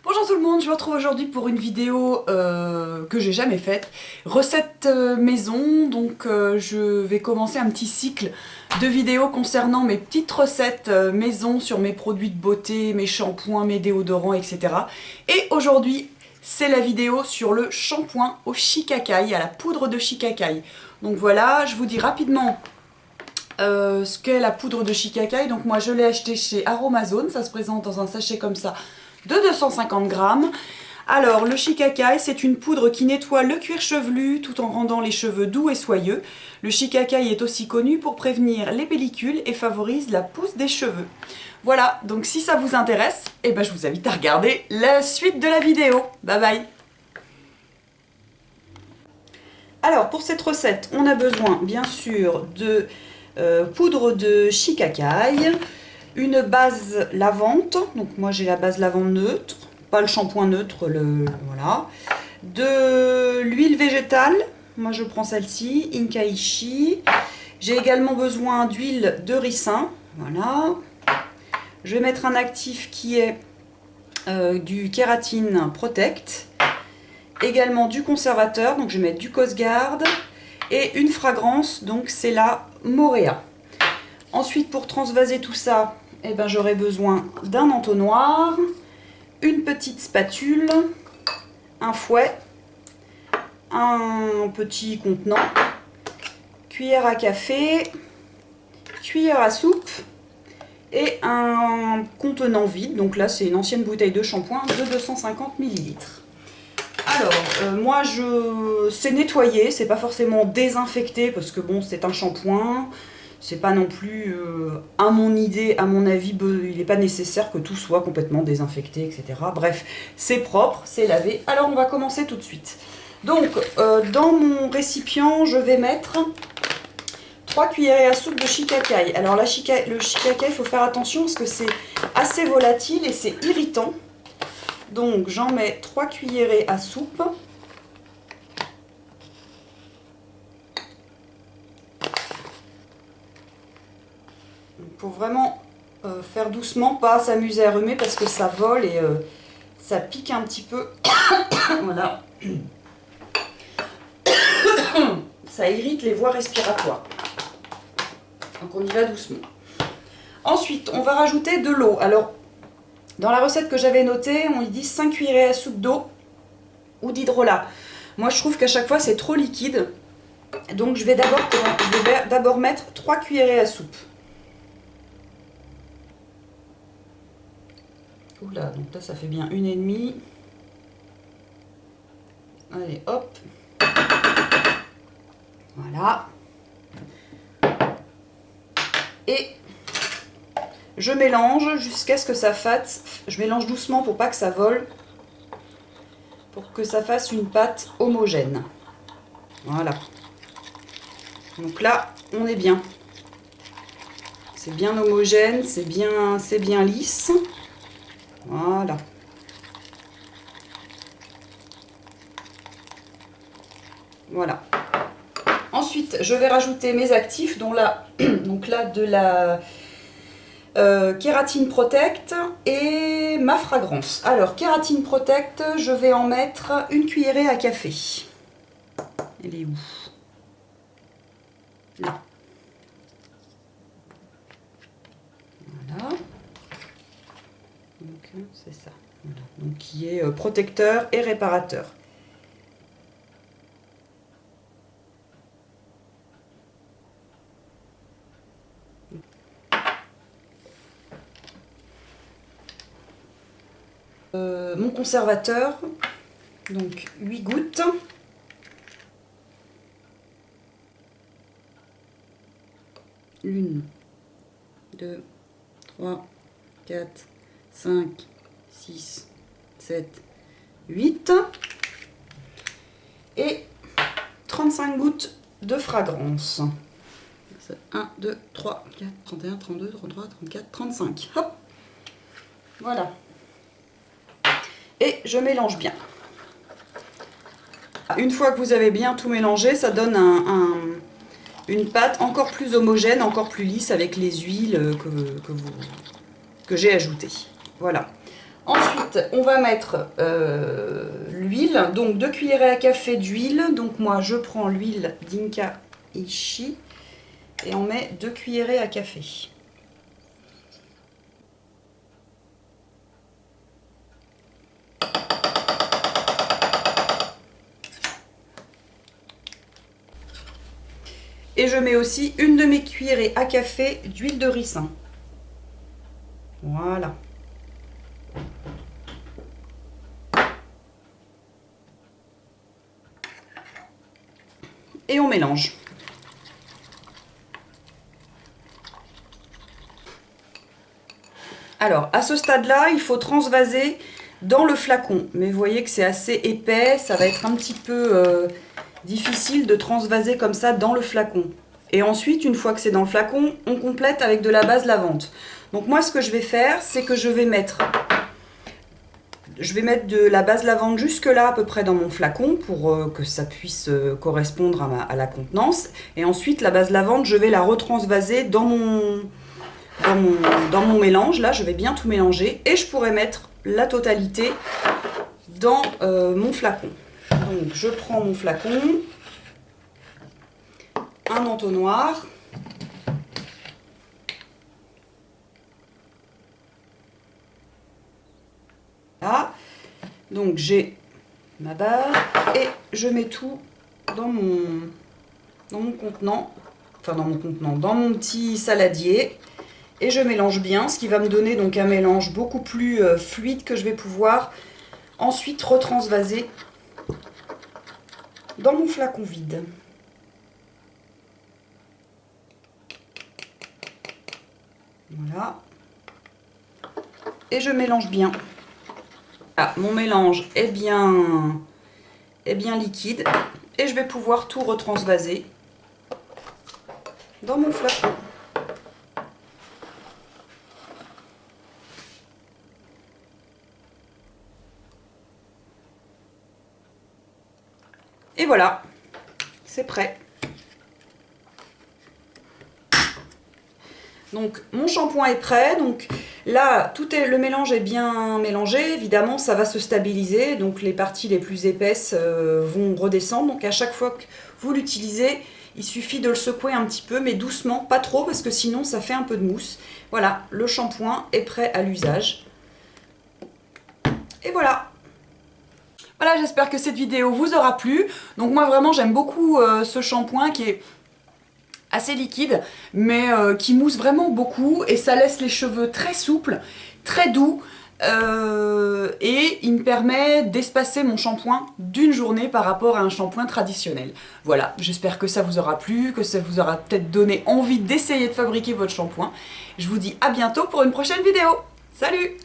Bonjour tout le monde, je vous retrouve aujourd'hui pour une vidéo que j'ai jamais faite, recette maison. Donc je vais commencer un petit cycle de vidéos concernant mes petites recettes maison sur mes produits de beauté, mes shampoings, mes déodorants, etc. Et aujourd'hui c'est la vidéo sur le shampoing au shikakai, à la poudre de shikakai. Donc voilà, je vous dis rapidement ce qu'est la poudre de shikakai. Donc moi je l'ai acheté chez Aromazone, ça se présente dans un sachet comme ça de 250 grammes. Alors le shikakai, c'est une poudre qui nettoie le cuir chevelu tout en rendant les cheveux doux et soyeux. Le shikakai est aussi connu pour prévenir les pellicules et favorise la pousse des cheveux. Voilà, donc si ça vous intéresse, eh ben, je vous invite à regarder la suite de la vidéo. Bye bye. Alors pour cette recette, on a besoin bien sûr de poudre de shikakai, une base lavante, donc moi j'ai la base lavante neutre, pas le shampoing neutre, voilà. De l'huile végétale, moi je prends celle-ci, Inkaishi. J'ai également besoin d'huile de ricin, voilà. Je vais mettre un actif qui est du Kératine Protect. Également du conservateur, donc je vais mettre du Cosguard. Et une fragrance, donc c'est la Moréa. Ensuite, pour transvaser tout ça, eh ben, j'aurai besoin d'un entonnoir, une petite spatule, un fouet, un petit contenant, cuillère à café, cuillère à soupe et un contenant vide. Donc là, c'est une ancienne bouteille de shampoing de 250 ml. Alors, moi, je sais nettoyer, c'est pas forcément désinfecté parce que bon, c'est un shampoing. C'est pas non plus, à mon idée, à mon avis, il n'est pas nécessaire que tout soit complètement désinfecté, etc. Bref, c'est propre, c'est lavé. Alors on va commencer tout de suite. Donc, dans mon récipient, je vais mettre 3 cuillerées à soupe de shikakai. Alors le shikakai, il faut faire attention parce que c'est assez volatile et c'est irritant. Donc j'en mets 3 cuillerées à soupe. Faut vraiment faire doucement, pas s'amuser à remuer parce que ça vole et ça pique un petit peu. Voilà. Ça irrite les voies respiratoires. Donc on y va doucement. Ensuite, on va rajouter de l'eau. Alors, dans la recette que j'avais notée, on y dit 5 cuillerées à soupe d'eau ou d'hydrolat. Moi, je trouve qu'à chaque fois, c'est trop liquide. Donc, je vais d'abord mettre 3 cuillerées à soupe. Oula, donc là ça fait bien 1,5. Allez, hop. Voilà. Et je mélange jusqu'à ce que ça fasse. Je mélange doucement pour pas que ça vole. Pour que ça fasse une pâte homogène. Voilà. Donc là, on est bien. C'est bien homogène, c'est bien lisse. Voilà. Voilà. Ensuite, je vais rajouter mes actifs, dont là, donc là de la Kératine Protect et ma fragrance. Alors, Kératine Protect, je vais en mettre une cuillerée à café. Elle est où? Là. Voilà. Donc c'est ça. Voilà. Donc qui est protecteur et réparateur. Mon conservateur, donc 8 gouttes. Une, 2, 3, 4, 5, 6, 7, 8. Et 35 gouttes de fragrance. 1, 2, 3, 4, 31, 32, 33, 34, 35. Hop. Voilà. Et je mélange bien. Une fois que vous avez bien tout mélangé, ça donne une pâte encore plus homogène, encore plus lisse avec les huiles que j'ai ajoutées. Voilà. Ensuite, on va mettre l'huile, donc 2 cuillerées à café d'huile. Donc moi, je prends l'huile d'Inka Ishi et on met 2 cuillerées à café. Et je mets aussi une de mes cuillerées à café d'huile de ricin. Voilà. Et on mélange. Alors, à ce stade-là, il faut transvaser dans le flacon. Mais vous voyez que c'est assez épais, ça va être un petit peu difficile de transvaser comme ça dans le flacon. Et ensuite, une fois que c'est dans le flacon, on complète avec de la base lavande. Donc moi, ce que je vais faire, c'est que je vais mettre de la base lavande jusque là à peu près dans mon flacon pour que ça puisse correspondre à la contenance. Et ensuite, la base lavande, je vais la retransvaser dans mon mélange. Là, je vais bien tout mélanger et je pourrais mettre la totalité dans mon flacon. Donc, je prends mon flacon, un entonnoir, là. Donc, j'ai ma barre et je mets tout dans mon contenant, enfin dans mon petit saladier. Et je mélange bien, ce qui va me donner donc un mélange beaucoup plus fluide que je vais pouvoir ensuite retransvaser dans mon flacon vide. Voilà. Et je mélange bien. Ah, mon mélange est bien liquide et je vais pouvoir tout retransvaser dans mon flacon. Et voilà, c'est prêt. Donc mon shampoing est prêt, donc là le mélange est bien mélangé, évidemment ça va se stabiliser, donc les parties les plus épaisses vont redescendre, donc à chaque fois que vous l'utilisez, il suffit de le secouer un petit peu, mais doucement, pas trop, parce que sinon ça fait un peu de mousse. Voilà, le shampoing est prêt à l'usage. Et voilà. Voilà, j'espère que cette vidéo vous aura plu. Donc moi vraiment j'aime beaucoup ce shampoing qui est assez liquide, mais qui mousse vraiment beaucoup et ça laisse les cheveux très souples, très doux. Et il me permet d'espacer mon shampoing d'une journée par rapport à un shampoing traditionnel. Voilà, j'espère que ça vous aura plu, que ça vous aura peut-être donné envie d'essayer de fabriquer votre shampoing. Je vous dis à bientôt pour une prochaine vidéo. Salut!